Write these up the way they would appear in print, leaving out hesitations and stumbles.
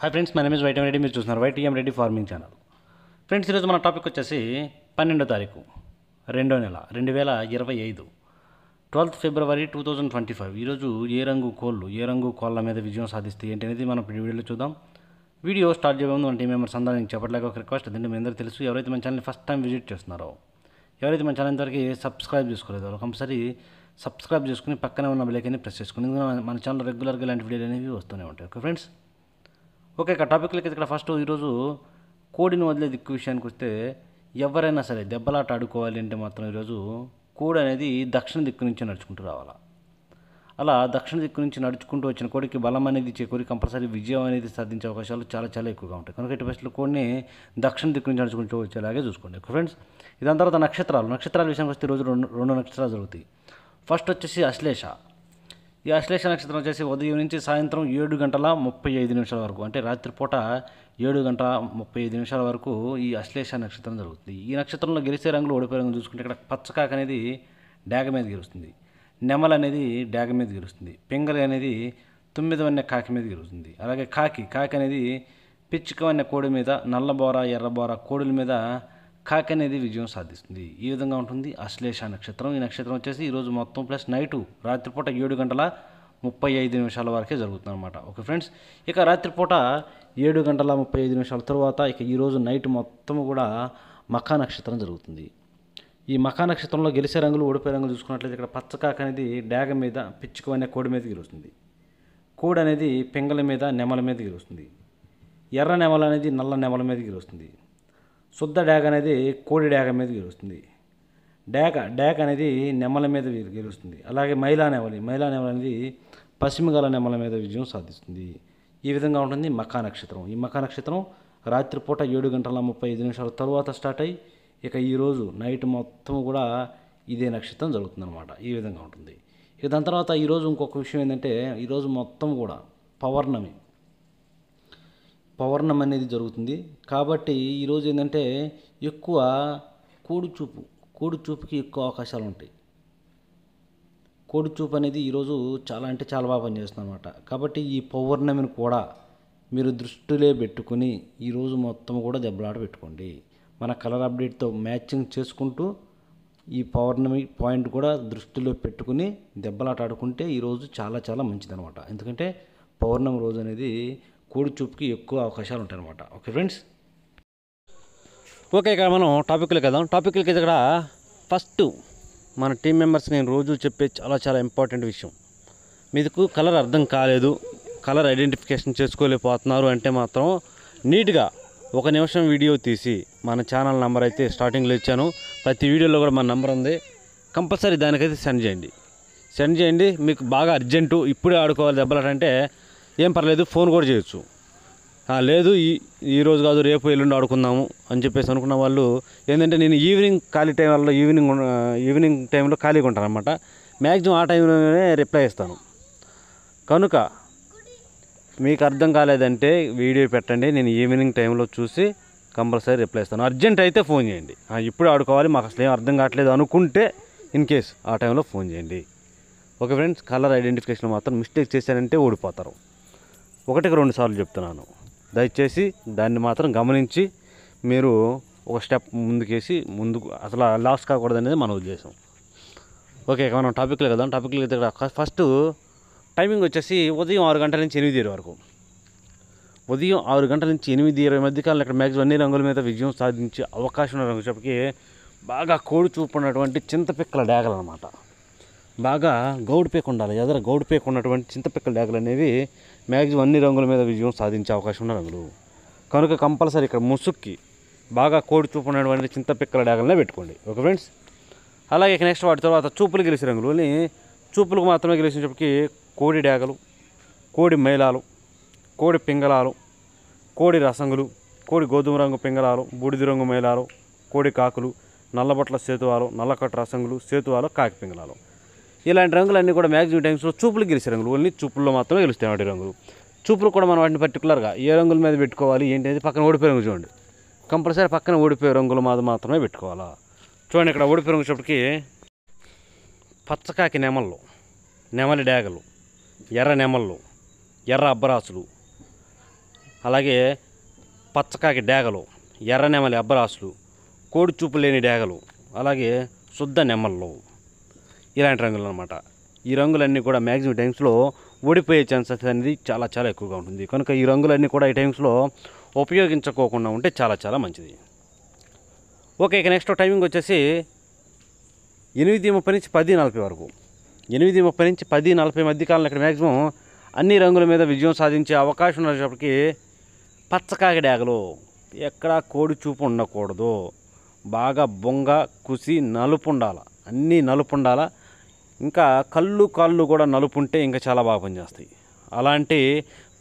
Hi friends, my name is YTM Reddy. మీరు చూస్తున్నారు YTM Reddy farming channel. Friends, ఈరోజు మన టాపిక్ వచ్చేసి 12వ తారీఖు 2వ నెల 2025 12th February 2025. ఈరోజు ఏ రంగు కోళ్ళ మీద విజయం సాధిస్తే ఏంటి అనేది మనం వీడియోలో చూద్దాం. వీడియో స్టార్ట్ చేయబోదు మన టీం మెంబర్స్ అందరూ నేను చెప్పట్లేక ఒక రిక్వెస్ట్. ఎందుకంటే మీ అందరూ తెలుసు, ఎవరైతే మన ఛానల్ని ఫస్ట్ టైం విజిట్ చేస్తున్నారో, ఎవరైతే మన ఛానల్ ఇంతవరకు సబ్స్క్రైబ్ చేసుకోలేదో వాళ్ళు కంపల్సరీ సబ్స్క్రైబ్ చేసుకుని పక్కనే ఉన్న బెల్ ఐకాన్ని ప్రెస్ చేసుకుని, ఎందుకంటే మన ఛానల్ రెగ్యులర్గా ఇలాంటి వీడియోలు అనేవి వస్తూనే ఉంటాయి. ఓకే ఫ్రెండ్స్, ఓకే, ఇక టాపిక్లకి ఇక్కడ ఫస్ట్ ఈరోజు కోడిని వదిలే దిక్కు విషయానికి వస్తే, ఎవరైనా సరే దెబ్బలాట ఆడుకోవాలి అంటే మాత్రం ఈరోజు కోడి అనేది దక్షిణ దిక్కు నుంచి నడుచుకుంటూ రావాలి. అలా దక్షిణ దిక్కు నుంచి నడుచుకుంటూ వచ్చిన కోడికి బలం అనేది చేకూరి కంపల్సరీ విజయం అనేది సాధించే అవకాశాలు చాలా చాలా ఎక్కువగా ఉంటాయి. కనుక ఇటు బెస్ట్లో కోడిని దక్షిణ దిక్కు నుంచి నడుచుకుంటూ వచ్చేలాగే చూసుకోండి. ఫ్రెండ్స్, ఇదాని తర్వాత నక్షత్రాల విషయానికి వస్తే ఈరోజు రెండు నక్షత్రాలు జరుగుతాయి. ఫస్ట్ వచ్చేసి అశ్లేష. ఈ అశ్లేష నక్షత్రం వచ్చేసి ఉదయం నుంచి సాయంత్రం 7:35 వరకు, అంటే రాత్రిపూట 7:35 వరకు ఈ అశ్లేష నక్షత్రం జరుగుతుంది. ఈ నక్షత్రంలో గెలిచే రంగులు ఓడిపోయే రంగులు చూసుకుంటే, ఇక్కడ పచ్చకాక అనేది డాగ మీద గెలుస్తుంది, నెమల అనేది డాగ మీద గెలుస్తుంది, పింగళి అనేది 9 కాకి మీద గెలుస్తుంది. అలాగే కాకి అనేది పిచ్చుక కోడి మీద, నల్లబోర ఎర్రబోర కోడుల మీద కాకి అనేది విజయం సాధిస్తుంది. ఈ విధంగా ఉంటుంది అశ్లేష నక్షత్రం. ఈ నక్షత్రం వచ్చేసి ఈరోజు మొత్తం ప్లస్ నైటు రాత్రిపూట 7:35 వరకే జరుగుతుంది అనమాట. ఓకే ఫ్రెండ్స్, ఇక రాత్రిపూట 7:35 తర్వాత ఇక ఈరోజు నైట్ మొత్తం కూడా మఖా నక్షత్రం జరుగుతుంది. ఈ మఖా నక్షత్రంలో గెలిచే రంగులు ఓడిపోయే రంగులు చూసుకున్నట్లయితే, ఇక్కడ పచ్చకాక అనేది డాగ మీద, పిచ్చుక కోడి మీద గెలుస్తుంది, కోడి అనేది పింగళి మీద, నెమల మీద గెలుస్తుంది, ఎర్ర నెమల అనేది నల్ల నెమల మీద గెలుస్తుంది, శుద్ధ డాగ అనేది కోడి డాగ మీద గెలుస్తుంది, డాగ అనేది నెమల మీద గెలుస్తుంది. అలాగే మైలా నెమలి అనేది పశ్చిమగల నెమల మీద విజయం సాధిస్తుంది. ఈ విధంగా ఉంటుంది మఖా నక్షత్రం. ఈ మఖా నక్షత్రం రాత్రిపూట 7:35 తర్వాత స్టార్ట్ అయ్యి ఇక ఈరోజు నైట్ మొత్తం కూడా ఇదే నక్షత్రం జరుగుతుందన్నమాట. ఈ విధంగా ఉంటుంది. ఇక దాని తర్వాత ఈరోజు ఇంకొక విషయం ఏంటంటే, ఈరోజు మొత్తం కూడా పౌర్ణమి అనేది జరుగుతుంది. కాబట్టి ఈరోజు ఏంటంటే ఎక్కువ కోడి చూపుకి ఎక్కువ అవకాశాలు ఉంటాయి. కోడి చూపు అనేది ఈరోజు చాలా అంటే చాలా బాగా పనిచేస్తుంది అనమాట. కాబట్టి ఈ పౌర్ణమిని కూడా మీరు దృష్టిలో పెట్టుకుని ఈరోజు మొత్తం కూడా దెబ్బలాట పెట్టుకోండి. మన కలర్ అప్డేట్తో మ్యాచింగ్ చేసుకుంటూ ఈ పౌర్ణమి పాయింట్ కూడా దృష్టిలో పెట్టుకుని దెబ్బలాట ఆడుకుంటే ఈరోజు చాలా చాలా మంచిదనమాట. ఎందుకంటే పౌర్ణమి రోజు అనేది కోడి చూపుకి ఎక్కువ అవకాశాలు ఉంటాయి అనమాట. ఓకే ఫ్రెండ్స్, ఓకే, ఇక్కడ మనం టాపిక్లకి వెళ్దాం. టాపిక్లకి ఇక్కడ ఫస్ట్ మన టీం మెంబర్స్ నేను రోజు చెప్పే చాలా చాలా ఇంపార్టెంట్ విషయం, మీకు కలర్ అర్థం కాలేదు, కలర్ ఐడెంటిఫికేషన్ చేసుకోలేకపోతున్నారు అంటే మాత్రం నీట్గా 1 నిమిషం వీడియో తీసి మన ఛానల్ నెంబర్ అయితే స్టార్టింగ్లో ఇచ్చాను, ప్రతి వీడియోలో కూడా మన నెంబర్ ఉంది, కంపల్సరీ దానికైతే సెండ్ చేయండి. మీకు బాగా అర్జెంటు ఇప్పుడే ఆడుకోవాలి దెబ్బలాట అంటే ఏం పర్లేదు, ఫోన్ కూడా చేయొచ్చు. లేదు ఈరోజు కాదు రేపు ఎల్లుండి ఆడుకుందాము అని చెప్పేసి అనుకున్న వాళ్ళు ఏంటంటే, నేను ఈవినింగ్ ఖాళీ టైం వల్ల ఈవినింగ్ టైంలో ఖాళీగా ఉంటాను అనమాట. మ్యాక్సిమం ఆ టైంలోనే రిప్లై ఇస్తాను. కనుక మీకు అర్థం కాలేదంటే వీడియో పెట్టండి, నేను ఈవినింగ్ టైంలో చూసి కంపల్సరీ రిప్లై ఇస్తాను. అర్జెంట్ అయితే ఫోన్ చేయండి, ఇప్పుడు ఆడుకోవాలి మాకు అసలు ఏం అర్థం కావట్లేదు అనుకుంటే ఇన్ కేస్ ఆ టైంలో ఫోన్ చేయండి. ఓకే ఫ్రెండ్స్, కలర్ ఐడెంటిఫికేషన్ మాత్రం మిస్టేక్ చేశారంటే ఓడిపోతారు. 1-2 సార్లు చెప్తున్నాను, దయచేసి దాన్ని మాత్రం గమనించి మీరు ఒక స్టెప్ ముందుకేసి అసలు లాస్ కాకూడదు అనేది మన ఉద్దేశం. ఓకే, మనం టాపిక్లో కదా, టాపిక్లో అయితే ఫస్ట్ టైమింగ్ వచ్చేసి ఉదయం 6 గంటల నుంచి 8:20 వరకు. ఉదయం 6 గంటల నుంచి 8:20 మధ్యకాలంలో ఇక్కడ మ్యాక్సిమం అన్ని రంగుల మీద విజయం సాధించే అవకాశం ఉన్న రంగు చెప్పకి బాగా కోడి చూపు ఉన్నటువంటి చింతపిక్కల డాగలు అనమాట. బాగా గౌడు పేక ఉండాలి, ఎదర గౌడు పేక ఉన్నటువంటి చింతపిక్కల డాగలు అనేవి మ్యాక్సిమం అన్ని రంగుల మీద విజయం సాధించే అవకాశం ఉన్న రంగులు. కనుక కంపల్సరీ ఇక్కడ ముసుక్కి బాగా కోడి చూపు ఉన్నటువంటి చింతపిక్కల డాగలనే పెట్టుకోండి. ఓకే ఫ్రెండ్స్, అలాగే ఇక నెక్స్ట్ వాటి తర్వాత చూపులు గెలిచే రంగులు, చూపులకు మాత్రమే గెలిచినప్పటికీ కోడి డాగలు, కోడి మైలాలు, కోడి పింగళాలు, కోడి రసంగులు, కోడి గోధుమ రంగు పింగళాలు, బూడిద రంగు మైలాలు, కోడి కాకులు, నల్లబట్ల సేతువాలు, నల్లకట్టు రసంగులు, సేతువాలు, కాకి పింగళాలు, ఇలాంటి రంగులన్నీ కూడా మ్యాక్సిమం టైమ్స్లో చూపులు గెలిచే రంగులు. ఓన్లీ చూపుల్లో మాత్రమే గెలుస్తాయి వాటి రంగులు. చూపులు కూడా మనం వాటిని పర్టికులర్గా ఏ రంగుల మీద పెట్టుకోవాలి ఏంటి అనేది పక్కన ఓడిపోయే రంగు చూడండి, కంపల్సరీ పక్కన ఓడిపోయే రంగుల మీద మాత్రమే పెట్టుకోవాలా. చూడండి, ఇక్కడ ఓడిపోయే రంగు చెప్పటికి పచ్చకాకి నెమళ్ళు, నెమలి డాగలు, ఎర్ర నెమళ్ళు, ఎర్ర అబ్బరాసులు, అలాగే పచ్చకాకి డేగలు, ఎర్ర నెమలి అబ్బరాసులు, కోడి చూపు లేని డేగలు, అలాగే శుద్ధ నెమళ్ళు, ఇలాంటి రంగులు అనమాట. ఈ రంగులన్నీ కూడా మ్యాక్సిమం టైమ్స్లో ఓడిపోయే ఛాన్సెస్ అనేది చాలా చాలా ఎక్కువగా ఉంటుంది. కనుక ఈ రంగులన్నీ కూడా ఈ టైమ్స్లో ఉపయోగించుకోకుండా ఉంటే చాలా చాలా మంచిది. ఓకే, ఇక నెక్స్ట్ టైమింగ్ వచ్చేసి 8:30 నుంచి 10:40 వరకు. 8:30 నుంచి 10:40 మధ్యకాలంలో ఇక్కడ మ్యాక్సిమం అన్ని రంగుల మీద విజయం సాధించే అవకాశం ఉన్నప్పటికీ పచ్చకాకి డేగలు, ఎక్కడ కోడి చూపు ఉండకూడదు, బాగా బొంగ కుసి నలుపు ఉండాలి, అన్నీ నలుపు ఉండాలా. ఇంకా కాళ్ళు కూడా నలుపు ఉంటే ఇంకా చాలా బాగా పనిచేస్తాయి. అలాంటి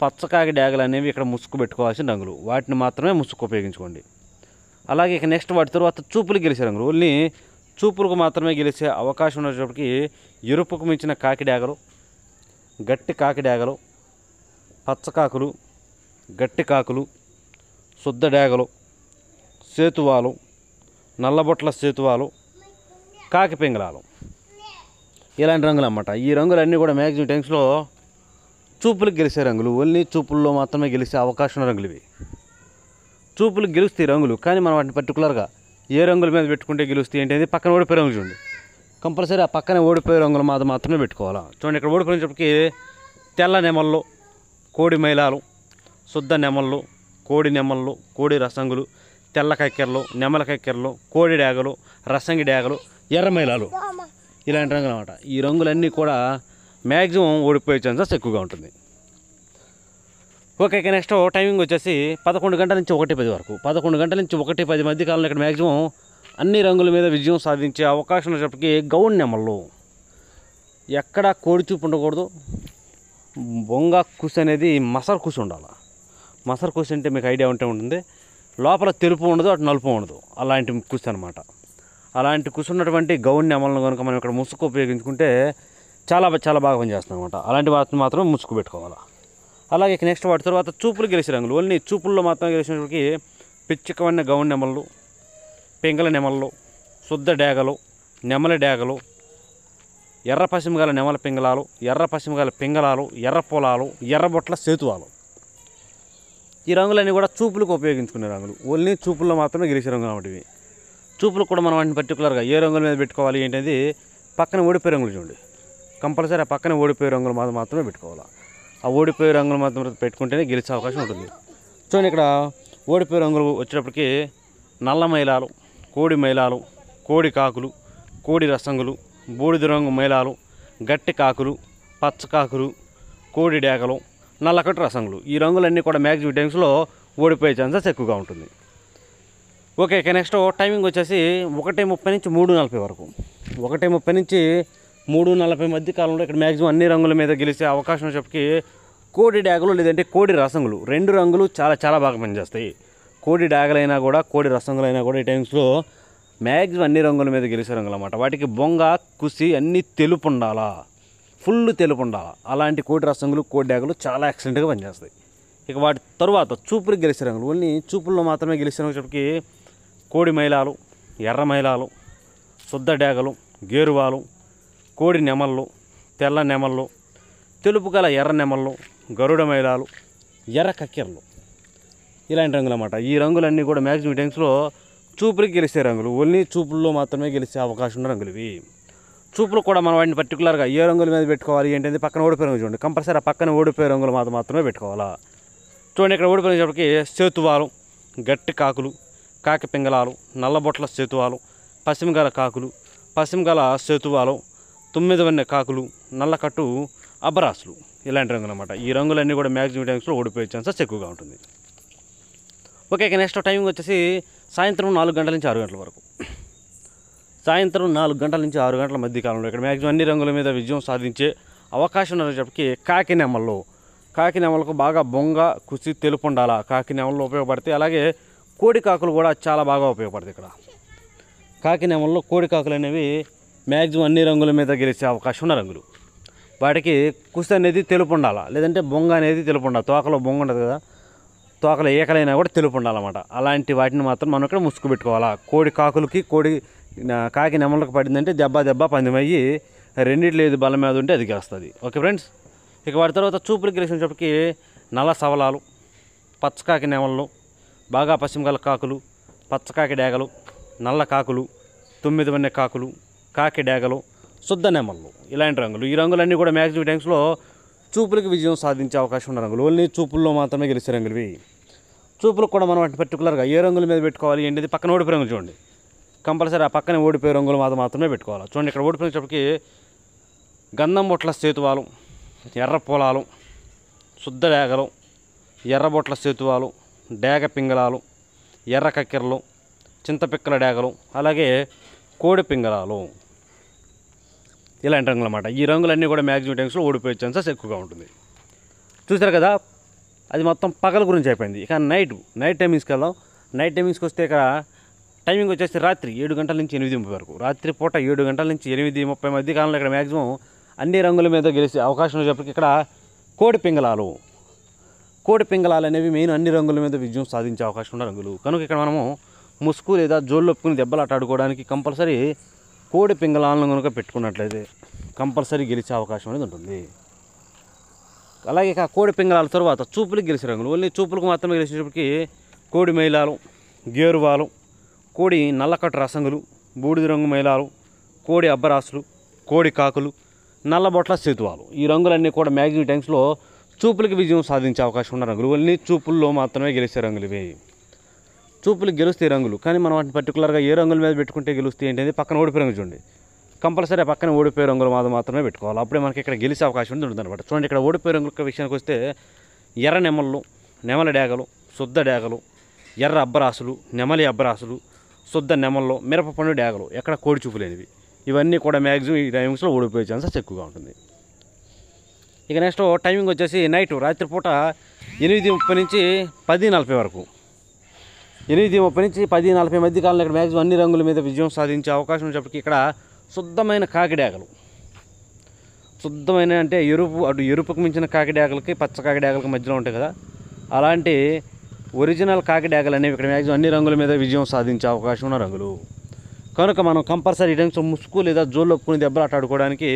పచ్చకాకి డేగలు అనేవి ఇక్కడ ముసుగు పెట్టుకోవాల్సిన రంగులు, వాటిని మాత్రమే ముసుగు ఉపయోగించుకోండి. అలాగే ఇక నెక్స్ట్ వాటి తర్వాత చూపులు గెలిచే రంగులు, ఓన్లీ చూపులకు మాత్రమే గెలిచే అవకాశం ఉన్నప్పటికీ ఎరుపుకు మించిన కాకి డేగలు, గట్టి కాకి డేగలు, పచ్చకాకులు, గట్టి కాకులు, శుద్ధ డేగలు, సేతువాలు, నల్లబొట్ల సేతువాలు, కాకి పింగళాలు, ఇలాంటి రంగులు అన్నమాట. ఈ రంగులన్నీ కూడా మ్యాక్సిమం టైమ్స్లో చూపులకు గెలిచే రంగులు, ఓన్లీ చూపుల్లో మాత్రమే గెలిచే అవకాశం ఉన్న రంగులు ఇవి. చూపులకు గెలుస్తాయి రంగులు, కానీ మనం వాటిని పర్టికులర్గా ఏ రంగుల మీద పెట్టుకుంటే గెలుస్తాయి ఏంటి పక్కన ఓడిపోయే రంగులు చూడండి. కంపల్సరీ ఆ పక్కన ఓడిపోయే రంగులు మాత్రమే పెట్టుకోవాలా. చూడండి, ఇక్కడ ఓడిపోయినప్పటికీ తెల్ల నెమళ్ళు, కోడి మైలాలు, శుద్ధ నెమళ్ళు, కోడి నెమళ్ళు, కోడి రసంగులు, తెల్ల కక్కెరలు, నెమల కక్కెరలు, కోడి డేగలు, రసంగి డేగలు, ఎర్ర మైలాలు, ఇలాంటి రంగులు అన్నమాట. ఈ రంగులన్నీ కూడా మ్యాక్సిమం ఓడిపోయే ఛాన్సెస్ ఎక్కువగా ఉంటుంది. ఓకే, నెక్స్ట్ టైమింగ్ వచ్చేసి 11 గంటల నుంచి 1:10 వరకు. 11 గంటల నుంచి 1:10 మధ్య కాలంలో ఇక్కడ మ్యాక్సిమం అన్ని రంగుల మీద విజయం సాధించే అవకాశం ఉన్నప్పటికీ గౌన్ నెమళ్ళు, ఎక్కడ కోడి చూపు ఉండకూడదు, బొంగ కుసి అనేది మసర్ కుసి ఉండాలి. మసర్ కుసి అంటే మీకు ఐడియా ఉంటే ఉంటుంది, లోపల తెలుపు ఉండదు, అటు నలుపు ఉండదు, అలాంటి కుసి అనమాట. అలాంటి కుసి ఉన్నటువంటి గౌన్ నెమలను కనుక మనం ఇక్కడ ముసుగు ఉపయోగించుకుంటే చాలా చాలా బాగా పనిచేస్తుంది అనమాట. అలాంటి వాటిని మాత్రం ముసుగు పెట్టుకోవాలి. అలాగే నెక్స్ట్ వాటి తర్వాత చూపులు గెలిచే రంగులు, ఓన్లీ చూపుల్లో మాత్రం గెలిచినప్పటికీ పిచ్చికమైన గౌన్ నెమళ్ళు, పింగళ నెమళ్ళు, శుద్ధ డేగలు, నెమలి డేగలు, ఎర్ర పశ్చిమగాల నెమల పింగళాలు, ఎర్ర పశ్చిమగాల పింగళాలు, ఎర్ర పొలాలు, ఎర్రబొట్ల సేతువాలు, ఈ రంగులన్నీ కూడా చూపులకు ఉపయోగించుకునే రంగులు, ఓన్లీ చూపుల్లో మాత్రమే గెలిచే రంగులు అన్నమాట ఇవి. చూపులకు కూడా మనం వాటిని పర్టికులర్గా ఏ రంగుల మీద పెట్టుకోవాలి ఏంటనేది పక్కన ఓడిపోయే రంగులు చూడండి. కంపల్సరీ ఆ పక్కన ఓడిపోయే రంగులు మాత్రమే పెట్టుకోవాలి. ఆ ఓడిపోయే రంగులు మాత్రం పెట్టుకుంటేనే గెలిచే అవకాశం ఉంటుంది. చూడండి, ఇక్కడ ఓడిపోయే రంగులు వచ్చేటప్పటికి నల్ల మైలాలు, కోడి మైలాలు, కోడి కాకులు, కోడి రసంగులు, బూడిద రంగు మైలాలు, గట్టి కాకులు, పచ్చ కాకులు, కోడి డేగలు, నల్లకట్టు రసంగులు, ఈ రంగులన్నీ కూడా మ్యాక్సిమం టైమ్స్లో ఓడిపోయే ఛాన్సెస్ ఎక్కువగా ఉంటుంది. ఓకే, నెక్స్ట్ టైమింగ్ వచ్చేసి 1:30 నుంచి 3:40 వరకు. 1:30 నుంచి 3:40 మధ్య కాలంలో ఇక్కడ మ్యాక్సిమం అన్ని రంగుల మీద గెలిచే అవకాశం చెప్పి కోడి డేగలు లేదంటే కోడి రసంగులు, రెండు రంగులు చాలా చాలా బాగా పనిచేస్తాయి. కోడి డేగలైనా కూడా కోడి రసంగులైనా కూడా ఈ టైమ్స్లో మ్యాక్సిమం అన్ని రంగుల మీద గెలిచే రంగులు అన్నమాట. వాటికి బొంగ కుసి అన్నీ తెలుపు ఉండాలా, ఫుల్ తెలుపు ఉండాలా. అలాంటి కోడి రసంగులు, కోడి డేగలు చాలా ఎక్సలెంట్గా పనిచేస్తాయి. ఇక వాటి తరువాత చూపులకు గెలిచే రంగులు, ఓన్లీ చూపుల్లో మాత్రమే గెలిచే రంగులు చెప్పి కోడి మైలాలు, ఎర్ర మైలాలు, శుద్ధ డేగలు, గేరువాలు, కోడి నెమళ్ళు, తెల్ల నెమళ్ళు, తెలుపు గల ఎర్ర నెమళ్ళు, గరుడ మైలాలు, ఎర్ర కక్కెరలు, ఇలాంటి రంగులు అన్నమాట. ఈ రంగులన్నీ కూడా మ్యాక్సిమం టైమ్స్లో చూపులకు గెలిచే రంగులు, ఓన్లీ చూపుల్లో మాత్రమే గెలిచే అవకాశం ఉన్న రంగులు ఇవి. చూపులు కూడా మనం వాటిని పర్టికులర్గా ఏ రంగుల మీద పెట్టుకోవాలి ఏంటంటే పక్కన ఓడిపోయే రంగులు చూడండి. కంపల్సరీ ఆ పక్కన ఓడిపోయే రంగులు మాత్రమే పెట్టుకోవాలా. చూడండి, ఇక్కడ ఓడిపోయినప్పటికీ సేతువాలు, గట్టి కాకులు, కాకి పింగళాలు, నల్లబొట్ల సేతువాలు, పశ్చిమగల కాకులు, పశ్చిమగల సేతువాలు, 9 కాకులు, నల్లకట్టు అబ్బరాసులు, ఇలాంటి రంగులు అన్నమాట. ఈ రంగులన్నీ కూడా మ్యాక్సిమం టైమ్స్లో ఓడిపోయే ఛాన్సెస్ ఎక్కువగా ఉంటుంది. ఓకే, నెక్స్ట్ టైమింగ్ వచ్చేసి సాయంత్రం 4 గంటల నుంచి 6 గంటల వరకు. సాయంత్రం 4 గంటల నుంచి 6 గంటల మధ్య కాలంలో ఇక్కడ మ్యాక్సిమం అన్ని రంగుల మీద విజయం సాధించే అవకాశం ఉన్నప్పటికీ కాకి నెమలకు బాగా బొంగ కుసి తెలుపు ఉండాలా. కాకి నెమళ్ళు ఉపయోగపడతాయి. అలాగే కోడి కాకులు కూడా చాలా బాగా ఉపయోగపడతాయి. ఇక్కడ కాకి నెమల్లో కోడి కాకులు అనేవి మ్యాక్సిమం అన్ని రంగుల మీద గెలిచే అవకాశం ఉన్న రంగులు. వాటికి కుసి అనేది తెలుపు ఉండాలా, లేదంటే బొంగ అనేది తెలుపు ఉండాలి. తోకలో బొంగ ఉండదు కదా, తోకలో ఏకలైనా కూడా తెలుపు ఉండాలన్నమాట. అలాంటి వాటిని మాత్రం మనం ఇక్కడ ముసుగు పెట్టుకోవాలా. కోడి కాకులకి కాకి నెమలకు పడిందంటే దెబ్బ పందెమయ్యి రెండిట్లో ఏది బలం మీద ఉంటే అది గెలుస్తుంది. ఓకే ఫ్రెండ్స్, ఇక వాటి తర్వాత చూపులకు గెలిచినప్పటికీ నల్ల సవలాలు, పచ్చకాకి నెమళ్ళు, బాగా పశ్చిమగల కాకులు, పచ్చకాకి డేగలు, నల్ల కాకులు, 9 వన్నె కాకులు, కాకి డేగలు, శుద్ధ నెమళ్ళు, ఇలాంటి రంగులు. ఈ రంగులన్నీ కూడా మ్యాక్సిమం టైమ్స్లో చూపులకు విజయం సాధించే అవకాశం ఉన్న రంగులు. ఓన్లీ చూపుల్లో మాత్రమే గెలిచే రంగులు ఇవి. చూపులకు కూడా మనం వాటిని పర్టికులర్గా ఏ రంగుల మీద పెట్టుకోవాలి ఏంటిది, పక్కన ఓడిపోయే రంగులు చూడండి. కంపల్సరీ ఆ పక్కన ఓడిపోయే రంగులు మాత్రమే పెట్టుకోవాలి. చూడండి, ఇక్కడ ఓడిపోయినప్పటికీ గంధం బొట్ల సేతువాలు, ఎర్ర పొలాలు, శుద్ధ డేగలు, ఎర్ర బొట్ల సేతువాలు, డేగ పింగళాలు, ఎర్ర కక్కెరలు, చింతపిక్కల డేగలు, అలాగే కోడి పింగళాలు, ఇలాంటి రంగులు అన్నమాట. ఈ రంగులన్నీ కూడా మ్యాక్సిమం టైమ్స్లో ఓడిపోయే ఛాన్సెస్ ఎక్కువగా ఉంటుంది. చూసారు కదా, అది మొత్తం పగల గురించి అయిపోయింది. ఇక నైట్ టైమింగ్స్కి వెళ్దాం. నైట్ టైమింగ్స్కి వస్తే ఇక్కడ టైమింగ్ వచ్చేసి రాత్రి 7 గంటల నుంచి 8:30 వరకు. రాత్రి పూట 7 గంటల నుంచి 8:30 మధ్య కాలంలో ఇక్కడ మ్యాక్సిమం అన్ని రంగుల మీద గెలిచే అవకాశం ఉన్నప్పటికీ ఇక్కడ కోడి పింగళాలు అనేవి మెయిన్ అన్ని రంగుల మీద విజయం సాధించే అవకాశం ఉన్న రంగులు. కనుక ఇక్కడ మనము ముసుగు లేదా జోళ్ళు ఒప్పుకుని దెబ్బలాట ఆడుకోవడానికి కంపల్సరీ కోడి పింగళాలను కనుక పెట్టుకున్నట్లయితే కంపల్సరీ గెలిచే అవకాశం అనేది ఉంటుంది. అలాగే ఇక కోడి పింగళాల తర్వాత చూపులకు గెలిచే రంగులు. ఓన్లీ చూపులకు మాత్రమే గెలిచేటప్పటికి కోడి మైలాలు, గేరువాలు, కోడి నల్లకట్టు రసంగులు, బూడిద రంగు మైలాలు, కోడి అబ్బరాసులు, కోడి కాకులు, నల్లబొట్ల సేతువాలు. ఈ రంగులన్నీ కూడా మ్యాక్సిమం టైమ్స్లో చూపులకు విజయం సాధించే అవకాశం ఉన్న రంగులు. ఓన్లీ చూపుల్లో మాత్రమే గెలిచే రంగులు ఇవి. చూపులకు గెలుస్తాయి రంగులు, కానీ మనం వాటిని పర్టికులర్గా ఏ రంగుల మీద పెట్టుకుంటే గెలుస్తాయి ఏంటంటే పక్కన ఓడిపోయే రంగు చూడండి. కంపల్సరీ ఆ పక్కన ఓడిపోయే రంగులు మాత్రమే పెట్టుకోవాలి. అప్పుడే మనకి ఇక్కడ గెలిచే అవకాశం ఉంటుంది అనమాట. చూడండి, ఇక్కడ ఓడిపోయే రంగుల విషయానికి వస్తే ఎర్ర నెమళ్ళు, నెమల డేగలు, శుద్ధ డేగలు, ఎర్ర అబ్బరాసులు, నెమలి అబ్బరాసులు, శుద్ధ నెమల్లో, మిరపపండు డేగలు, ఎక్కడ కోడి చూపు లేనివి. ఇవన్నీ కూడా మ్యాక్సిమం ఈ టైమింగ్స్లో ఓడిపోయే ఛాన్సెస్ ఎక్కువగా ఉంటుంది. ఇక నెక్స్ట్ టైమింగ్ వచ్చేసి రాత్రిపూట 8:30 నుంచి 10:40 వరకు. 8:30 నుంచి 10:40 మధ్య కాలంలో ఇక్కడ మ్యాక్సిమం అన్ని రంగుల మీద విజయం సాధించే అవకాశం ఉన్నప్పటికీ ఇక్కడ శుద్ధమైన కాకిడేగలు, శుద్ధమైన అంటే ఎరుపుకు మించిన కాకిడేగలకి పచ్చ కాకిడేగలకి మధ్యలో ఉంటాయి కదా, అలాంటి ఒరిజినల్ కాకిడేగలు అనేవి ఇక్కడ మ్యాక్సిమం అన్ని రంగుల మీద విజయం సాధించే అవకాశం ఉన్న రంగులు. కనుక మనం కంపల్సరీ ఈ టైమ్స్ ముసుగు లేదా జోళ్ళు ఒప్పుకుని దెబ్బలాట ఆడుకోవడానికి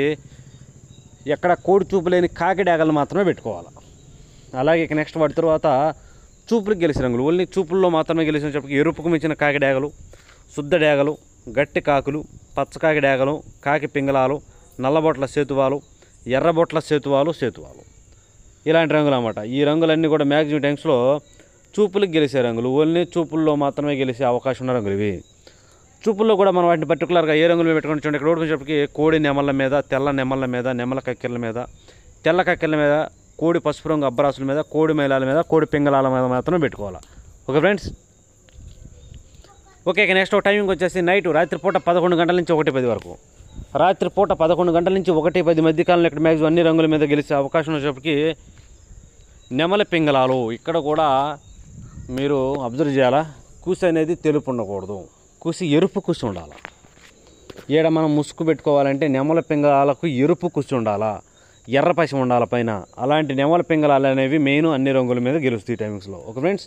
ఎక్కడ కోడి చూపు లేని కాకిడేగలు మాత్రమే పెట్టుకోవాలి. అలాగే ఇక నెక్స్ట్ వాటి తర్వాత చూపులకు గెలిచిన రంగులు. ఓన్లీ చూపుల్లో మాత్రమే గెలిచినప్పటికీ ఎరుపుకు మించిన కాకి డేగలు, శుద్ధ డేగలు, గట్టి కాకులు, పచ్చకాకి డేగలు, కాకి పింగళాలు, నల్లబొట్ల సేతువాలు, ఎర్రబొట్ల సేతువాలు, ఇలాంటి రంగులు అన్నమాట. ఈ రంగులన్నీ కూడా మ్యాక్సిమం టైమ్స్లో చూపులకు గెలిచే రంగులు. ఓన్లీ చూపుల్లో మాత్రమే గెలిచే అవకాశం ఉన్న రంగులు ఇవి. చూపుల్లో కూడా మనం వాటిని పర్టికులర్గా ఏ రంగులు పెట్టుకుని చూడండి. ఇక్కడ ఓడిపోయేటప్పటికి కోడి నెమళ్ళ మీద, తెల్ల నెమళ్ళ మీద, నెమల కక్కెరల మీద, తెల్ల కక్కెరల మీద, కోడి పసుపు రంగు అబ్బరాసుల మీద, కోడి మైలాల మీద, కోడి పింగళాల మీద మాత్రమే పెట్టుకోవాలి. Okay friends. ఓకే, ఇక నెక్స్ట్ టైమింగ్ వచ్చేసి రాత్రిపూట 11 గంటల నుంచి 1:10 వరకు. రాత్రిపూట 11 గంటల నుంచి 1:10 మధ్య కాలంలో ఇక్కడ మ్యాక్సిమం అన్ని రంగుల మీద గెలిచే అవకాశం వచ్చేటప్పటికి నెమల పింగళాలు. ఇక్కడ కూడా మీరు అబ్జర్వ్ చేయాలా, కుసి అనేది తెలుపు ఉండకూడదు, కుసి ఎరుపు కుసి ఉండాలి. ఈడ మనం ముసుగు పెట్టుకోవాలంటే నెమల పింగళాలకు ఎరుపు కుసి ఉండాలా, ఎర్ర పసి ఉండాలి పైన. అలాంటి నెమల పింగళాలు అనేవి మెయిన్ అన్ని రంగుల మీద గెలుస్తాయి టైమింగ్స్లో. Okay friends.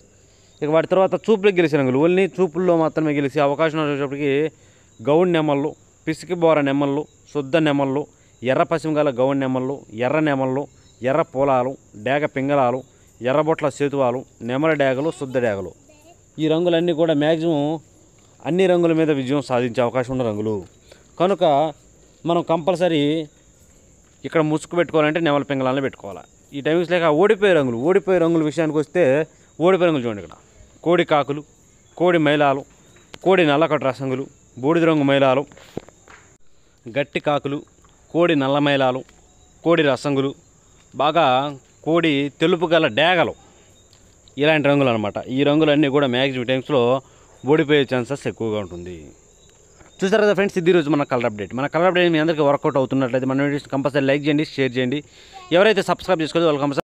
ఇక వాటి తర్వాత చూపులకు గెలిచే రంగులు. ఓన్లీ చూపుల్లో మాత్రమే గెలిచే అవకాశం వచ్చేటప్పటికి గౌడ్ నెమళ్ళు, పిసికి బోర నెమళ్ళు, శుద్ధ నెమళ్ళు, ఎర్ర పసిమి గల గౌడ్ నెమళ్ళు, ఎర్ర నెమళ్ళు, ఎర్ర పొలాలు, డేగ పింగళాలు, ఎర్రబొట్ల సేతువాలు, నెమల డేగలు, శుద్ధ డేగలు. ఈ రంగులన్నీ కూడా మ్యాక్సిమం అన్ని రంగుల మీద విజయం సాధించే అవకాశం ఉన్న రంగులు. కనుక మనం కంపల్సరీ ఇక్కడ ముసుగు పెట్టుకోవాలంటే నెమల పింగళాలను పెట్టుకోవాలి. ఈ టైమింగ్స్ లేక ఓడిపోయే రంగుల విషయానికి వస్తే ఓడిపోయే రంగులు చూడండి. ఇక్కడ కోడి కాకులు, కోడి మైలాలు, కోడి నల్లకట్టు రసంగులు, బూడిద రంగు మైలాలు, గట్టి కాకులు, కోడి నల్ల మైలాలు, కోడి రసంగులు, బాగా కోడి తెలుపు గల డేగలు, ఇలాంటి రంగులు అనమాట. ఈ రంగులన్నీ కూడా మ్యాక్సిమం టైమ్స్లో ఓడిపోయే ఛాన్సెస్ ఎక్కువగా ఉంటుంది. చూసారు కదా ఫ్రెండ్స్, ఇది రోజు మన కలర్ అప్డేట్. మన కలర్ అప్డేట్ మీ అందరికీ వర్కౌట్ అవుతున్నట్లయితే మన వీడియోస్ కంపల్సరీ లైక్ చేయండి, షేర్ చేయండి. ఎవరైతే సబ్స్క్రైబ్ చేసుకోలేదో వాళ్ళు కంపల్సరీ